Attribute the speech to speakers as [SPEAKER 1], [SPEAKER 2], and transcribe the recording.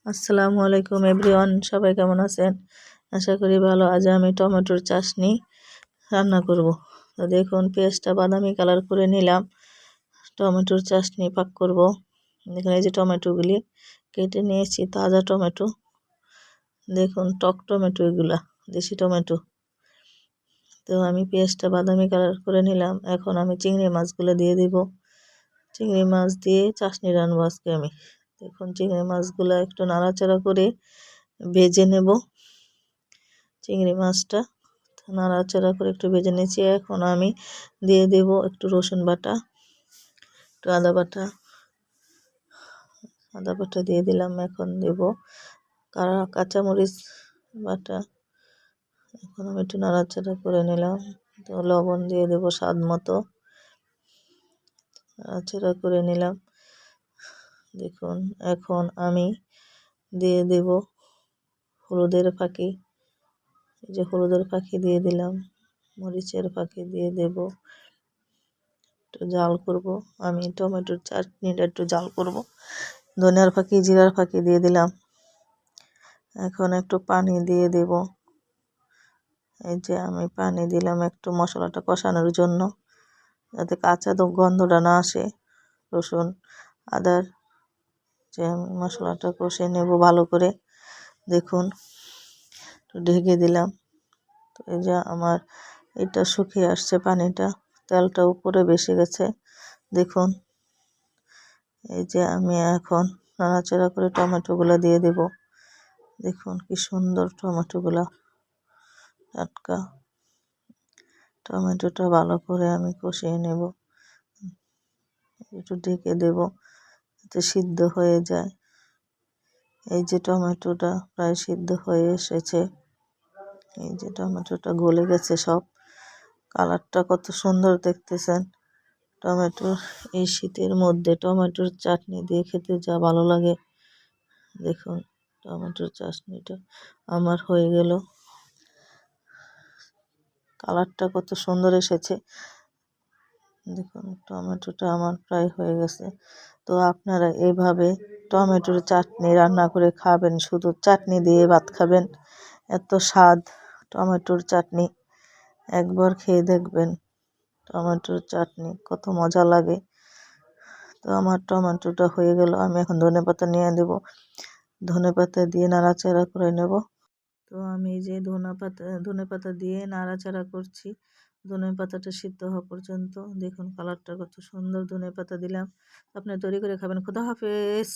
[SPEAKER 1] আসসালামু আলাইকুম এভরিওয়ান, সবাই কেমন আছেন? আশা করি ভালো। আজ আমি টমেটোর চাটনি রান্না করব। তো দেখুন, পেঁয়াজটা বাদামি কালার করে নিলাম। টমেটোর চাটনি পাক করব। দেখুন, এই যে টমেটোগুলি কেটে নিয়েছি, তাজা টমেটো। দেখুন, টক টমেটো, এগুলা দেশি টমেটো। তো আমি পেঁয়াজটা বাদামি কালার করে নিলাম। এখন আমি চিংড়ি মাছগুলো দিয়ে দিব। চিংড়ি মাছ দিয়ে চাটনি রান্নাবো আজকে আমি। দেখুন, চিংড়ি মাছগুলো একটু নাড়াচাড়া করে ভেজে নেব। চিংড়ি মাছটা নাড়াচাড়া করে একটু ভেজে নিয়েছি। এখন আমি দিয়ে দেব একটু রসুন বাটা, একটু আদা বাটা দিয়ে দিলাম। এখন দেব কাঁচামরিচ বাটা। এখন আমি একটু নাড়াচাড়া করে নিলাম। তো লবণ দিয়ে দেব স্বাদ মতো, নাড়াচাড়া করে নিলাম। দেখুন, এখন আমি দিয়ে দেব হলুদের ফাঁকি। এই যে হলুদের ফাঁকি দিয়ে দিলাম, মরিচের ফাঁকি দিয়ে দেব। একটু জাল করব, আমি টমেটোর চাটনিটা একটু জাল করব। ধনিয়ার ফাঁকি, জিরার ফাঁকি দিয়ে দিলাম। এখন একটু পানি দিয়ে দেব। এই যে আমি পানি দিলাম একটু মশলাটা কষানোর জন্য, যাতে কাঁচা গন্ধটা না আসে রসুন আদার। যে আমি মশলাটা কষে নেব ভালো করে। দেখুন, একটু ঢেকে দিলাম। তো এই যে আমার এটা শুকিয়ে আসছে, পানিটা, তেলটা উপরে বেশি গেছে। দেখুন, এই যে আমি এখন নাড়াচাড়া করে টমেটোগুলো দিয়ে দেব। দেখুন কি সুন্দর টমেটোগুলো, টাটকা টমেটোটা ভালো করে আমি কষিয়ে নেব। একটু ঢেকে দেব যাতে সিদ্ধ হয়ে যায়। এই যে টমেটোটা প্রায় সিদ্ধ হয়ে এসেছে। এই যে টমেটোটা গলে গেছে সব। কালারটা কত সুন্দর দেখতেছেন। টমেটোর এই শীতের মধ্যে টমেটোর চাটনি দিয়ে খেতে যা ভালো লাগে। দেখুন, টমেটোর চাটনিটা আমার হয়ে গেল। কালারটা কত সুন্দর এসেছে। দেখুন, টমেটোটা আমার প্রায় হয়ে গেছে। তো আপনারা এইভাবে টমেটোর চাটনি রান্না করে খাবেন, শুধু চাটনি দিয়ে ভাত খাবেন, এত স্বাদ টমেটোর চাটনি। একবার খেয়ে দেখবেন টমেটোর চাটনি কত মজা লাগে। তো আমার টমেটোটা হয়ে গেল। আমি এখন ধনেপাতা নিয়ে দেব। ধনেপাতা দিয়ে নাড়াচাড়া করে নেব। তো আমি এই যে ধনেপাতা দিয়ে নাড়াচাড়া করছি ধনেপাতাটা সিদ্ধ হওয়া পর্যন্ত। দেখুন কালারটা কত সুন্দর। ধনেপাতা দিলাম। আপনি তৈরি করে খাবেন। খোদা হাফেজ।